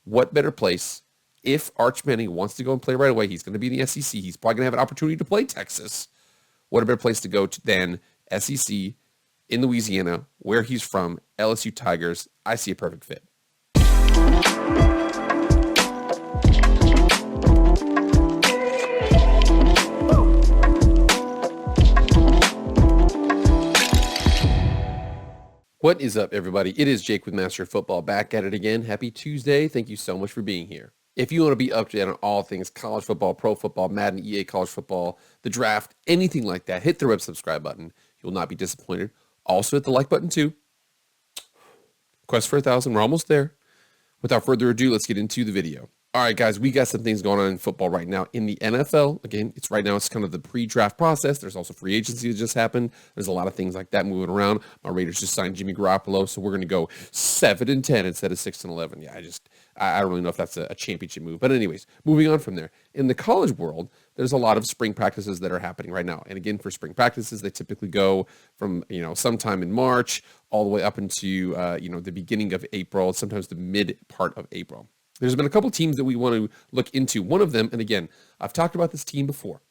what better place if Arch Manning wants to go and play right away? He's going to be in the SEC. He's probably going to have an opportunity to play Texas. What a better place to go to than SEC in Louisiana, where he's from, LSU Tigers. I see a perfect fit. What is up, everybody? It is Jake with Master of Football back at it again. Happy Tuesday. Thank you so much for being here. If you want to be up to date on all things college football, pro football, Madden, EA college football, the draft, anything like that, hit the red subscribe button. You will not be disappointed. Also hit the like button too. Quest for 1,000. We're almost there. Without further ado, let's get into the video. All right, guys, we got some things going on in football right now. In the NFL, again, it's kind of the pre-draft process. There's also free agency that just happened. There's a lot of things like that moving around. My Raiders just signed Jimmy Garoppolo, so we're going to go 7-10 instead of 6-11. Yeah, I don't really know if that's a championship move. But anyways, moving on from there. In the college world, there's a lot of spring practices that are happening right now. And again, for spring practices, they typically go from, sometime in March all the way up into, the beginning of April, sometimes the mid part of April. There's been a couple teams that we want to look into. One of them, and again, I've talked about this team before,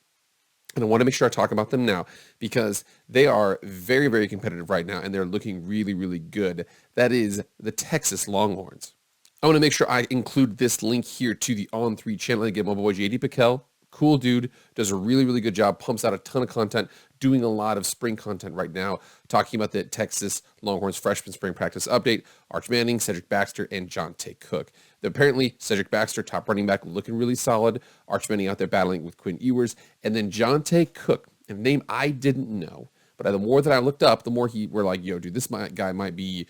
and I want to make sure I talk about them now because they are very, very competitive right now, and they're looking really, really good. That is the Texas Longhorns. I want to make sure I include this link here to the On3 channel. Again, my boy JD Piquel, cool dude, does a really, really good job, pumps out a ton of content, doing a lot of spring content right now, talking about the Texas Longhorns freshman spring practice update, Arch Manning, Cedric Baxter, and Johntay Cook. Apparently, Cedric Baxter, top running back, looking really solid. Arch Manning out there battling with Quinn Ewers. And then Johntay Cook, a name I didn't know. But the more that I looked up, the more we're like, yo, dude, this guy might be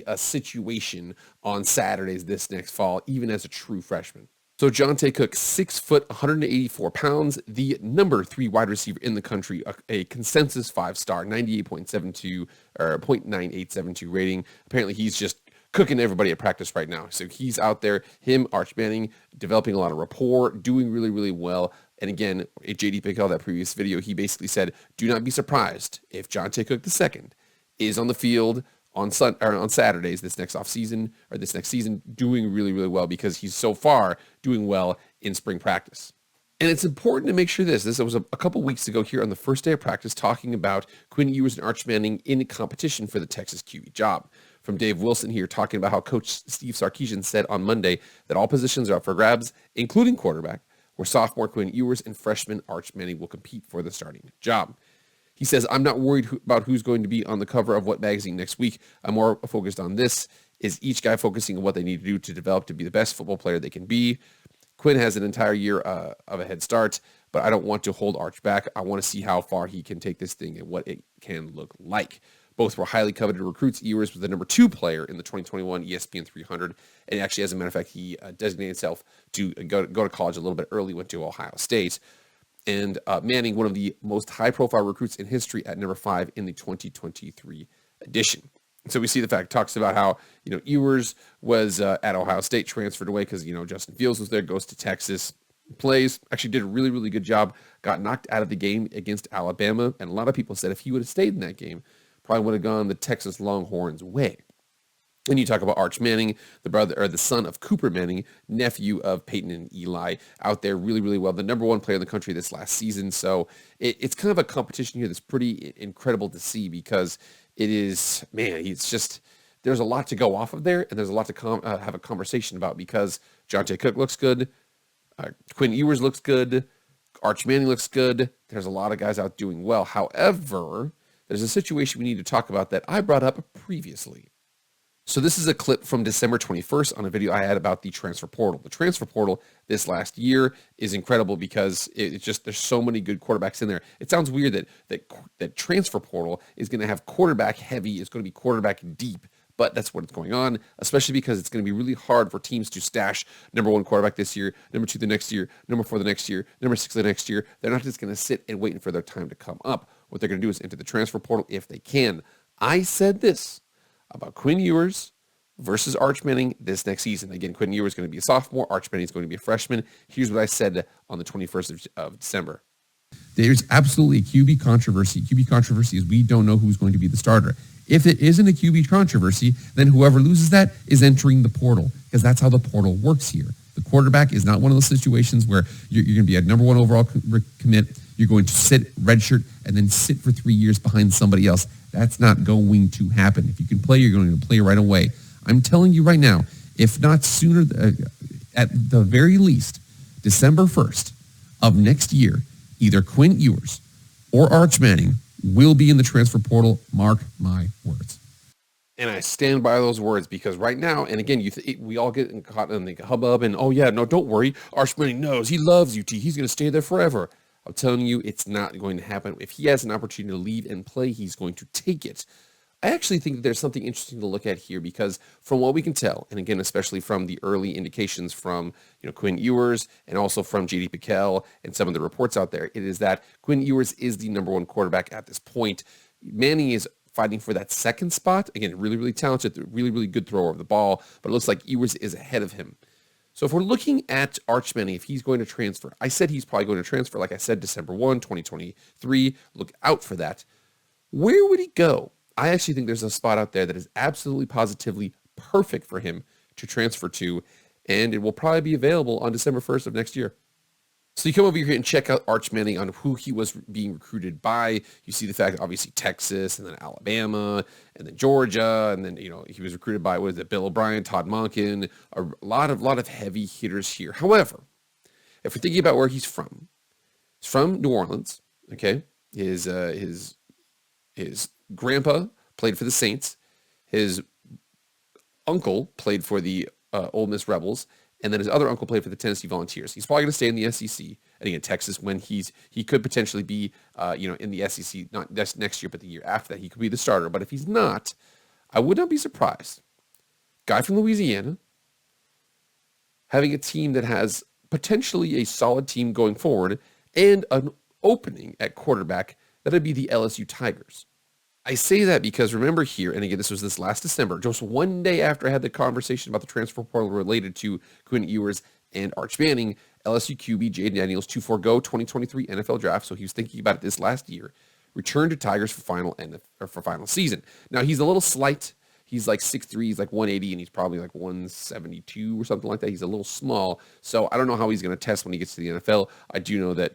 a situation on Saturdays this next fall, even as a true freshman. So Johntay Cook, 6 foot, 184 pounds, the number 3 wide receiver in the country, a consensus 5-star, 98.72 or 0.9872 rating. Apparently, he's just cooking everybody at practice right now. So he's out there, him, Arch Manning, developing a lot of rapport, doing really, really well. And again, JD Piquel, that previous video, he basically said, do not be surprised if Johntay Cook II is on the field on Saturdays this next season, doing really, really well because he's so far doing well in spring practice. And it's important to make sure this was a couple weeks ago here on the first day of practice talking about Quinn Ewers and Arch Manning in competition for the Texas QB job. From Dave Wilson here talking about how Coach Steve Sarkisian said on Monday that all positions are up for grabs, including quarterback, where sophomore Quinn Ewers and freshman Arch Manning will compete for the starting job. He says, I'm not worried about who's going to be on the cover of what magazine next week. I'm more focused on this. Is each guy focusing on what they need to do to develop to be the best football player they can be? Quinn has an entire year of a head start, but I don't want to hold Arch back. I want to see how far he can take this thing and what it can look like. Both were highly coveted recruits. Ewers was the number 2 player in the 2021 ESPN 300. And actually, as a matter of fact, he designated himself to go to college a little bit early, went to Ohio State. And Manning, one of the most high-profile recruits in history at number 5 in the 2023 edition. So we see the fact, talks about how, Ewers was at Ohio State, transferred away because, Justin Fields was there, goes to Texas, plays, actually did a really, really good job, got knocked out of the game against Alabama. And a lot of people said if he would have stayed in that game, probably would have gone the Texas Longhorns' way. And you talk about Arch Manning, the son of Cooper Manning, nephew of Peyton and Eli, out there really, really well. The number 1 player in the country this last season. So it's kind of a competition here that's pretty incredible to see because it is, there's a lot to go off of there, and there's a lot to have a conversation about because Johntay Cook looks good, Quinn Ewers looks good, Arch Manning looks good. There's a lot of guys out doing well. However, there's a situation we need to talk about that I brought up previously. So this is a clip from December 21st on a video I had about the transfer portal. The transfer portal this last year is incredible because it's just there's so many good quarterbacks in there. It sounds weird that transfer portal is going to have quarterback heavy, it's going to be quarterback deep, but that's what's going on, especially because it's going to be really hard for teams to stash number 1 quarterback this year, number 2 the next year, number 4 the next year, number 6 the next year. They're not just going to sit and wait for their time to come up. What they're going to do is enter the transfer portal if they can. I said this about Quinn Ewers versus Arch Manning this next season. Again, Quinn Ewers is going to be a sophomore. Arch Manning is going to be a freshman. Here's what I said on the 21st of December. There's absolutely a QB controversy. QB controversy is we don't know who's going to be the starter. If it isn't a QB controversy, then whoever loses that is entering the portal, because that's how the portal works here. The quarterback is not one of those situations where you're going to be a number one overall commit. You're going to sit, redshirt, and then sit for 3 years behind somebody else. That's not going to happen. If you can play, you're going to play right away. I'm telling you right now, if not sooner, at the very least, December 1st of next year, either Quinn Ewers or Arch Manning will be in the transfer portal. Mark my words. And I stand by those words, because right now, and again, we all get caught in the hubbub and, oh yeah, no, don't worry. Arch Manning knows. He loves UT. He's going to stay there forever. I'm telling you, it's not going to happen. If he has an opportunity to leave and play, he's going to take it. I actually think that there's something interesting to look at here, because from what we can tell, and again, especially from the early indications from Quinn Ewers and also from J.D. Pickell and some of the reports out there, it is that Quinn Ewers is the number one quarterback at this point. Manning is fighting for that second spot. Again, really, really talented, really, really good thrower of the ball, but it looks like Ewers is ahead of him. So if we're looking at Arch Manning, if he's going to transfer, I said he's probably going to transfer, like I said, December 1, 2023. Look out for that. Where would he go? I actually think there's a spot out there that is absolutely positively perfect for him to transfer to, and it will probably be available on December 1st of next year. So you come over here and check out Arch Manning on who he was being recruited by. You see the fact that obviously Texas, and then Alabama, and then Georgia, and then he was recruited by Bill O'Brien, Todd Monken, a lot of heavy hitters here. However, if we're thinking about where he's from New Orleans. Okay, his grandpa played for the Saints. His uncle played for the Ole Miss Rebels. And then his other uncle played for the Tennessee Volunteers. He's probably going to stay in the SEC. And again, Texas, when he could potentially be, in the SEC, not next year, but the year after that, he could be the starter. But if he's not, I would not be surprised. Guy from Louisiana, having a team that has potentially a solid team going forward and an opening at quarterback, that'd be the LSU Tigers. I say that because remember here, and again, this last December, just one day after I had the conversation about the transfer portal related to Quinn Ewers and Arch Manning, LSU QB Jaden Daniels to forego 2023 NFL draft, so he was thinking about it this last year, returned to Tigers for final season. Now, he's a little slight. He's like 6'3", he's like 180, and he's probably like 172 or something like that. He's a little small, so I don't know how he's going to test when he gets to the NFL. I do know that,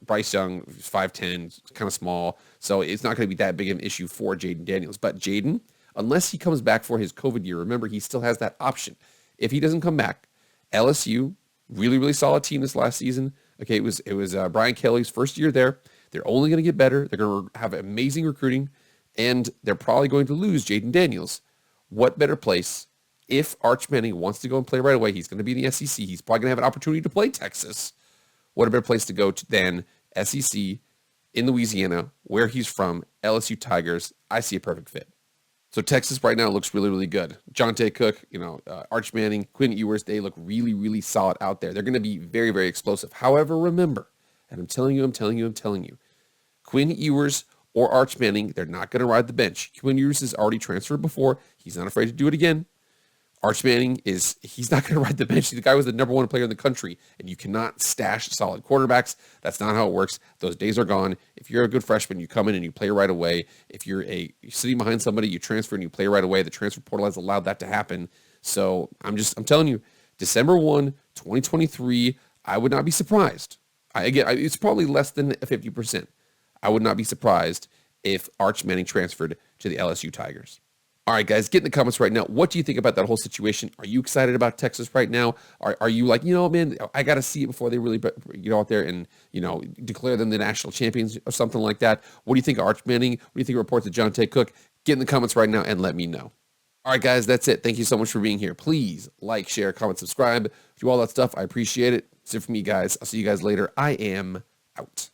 Bryce Young is 5'10", kind of small, so it's not going to be that big of an issue for Jaden Daniels. But Jaden, unless he comes back for his COVID year, remember, he still has that option. If he doesn't come back, LSU, really, really solid team this last season. Okay, it was Brian Kelly's first year there. They're only going to get better. They're going to have amazing recruiting. And they're probably going to lose Jaden Daniels. What better place if Arch Manning wants to go and play right away? He's going to be in the SEC. He's probably going to have an opportunity to play Texas. What a better place to go to than SEC in Louisiana, where he's from, LSU Tigers. I see a perfect fit. So Texas right now looks really, really good. Johntay Cook, Arch Manning, Quinn Ewers, they look really, really solid out there. They're going to be very, very explosive. However, remember, and I'm telling you, Quinn Ewers or Arch Manning, they're not going to ride the bench. Quinn Ewers has already transferred before. He's not afraid to do it again. Arch Manning he's not going to ride the bench. The guy was the number one player in the country, and you cannot stash solid quarterbacks. That's not how it works. Those days are gone. If you're a good freshman, you come in and you play right away. If you're sitting behind somebody, you transfer and you play right away. The transfer portal has allowed that to happen. So I'm telling you, December 1, 2023, I would not be surprised. It's probably less than 50%. I would not be surprised if Arch Manning transferred to the LSU Tigers. All right, guys, get in the comments right now. What do you think about that whole situation? Are you excited about Texas right now? Are you like, man, I got to see it before they really get out there and, declare them the national champions or something like that? What do you think of Arch Manning? What do you think of reports of Johntay Cook? Get in the comments right now and let me know. All right, guys, that's it. Thank you so much for being here. Please like, share, comment, subscribe. Do all that stuff. I appreciate it. That's it for me, guys. I'll see you guys later. I am out.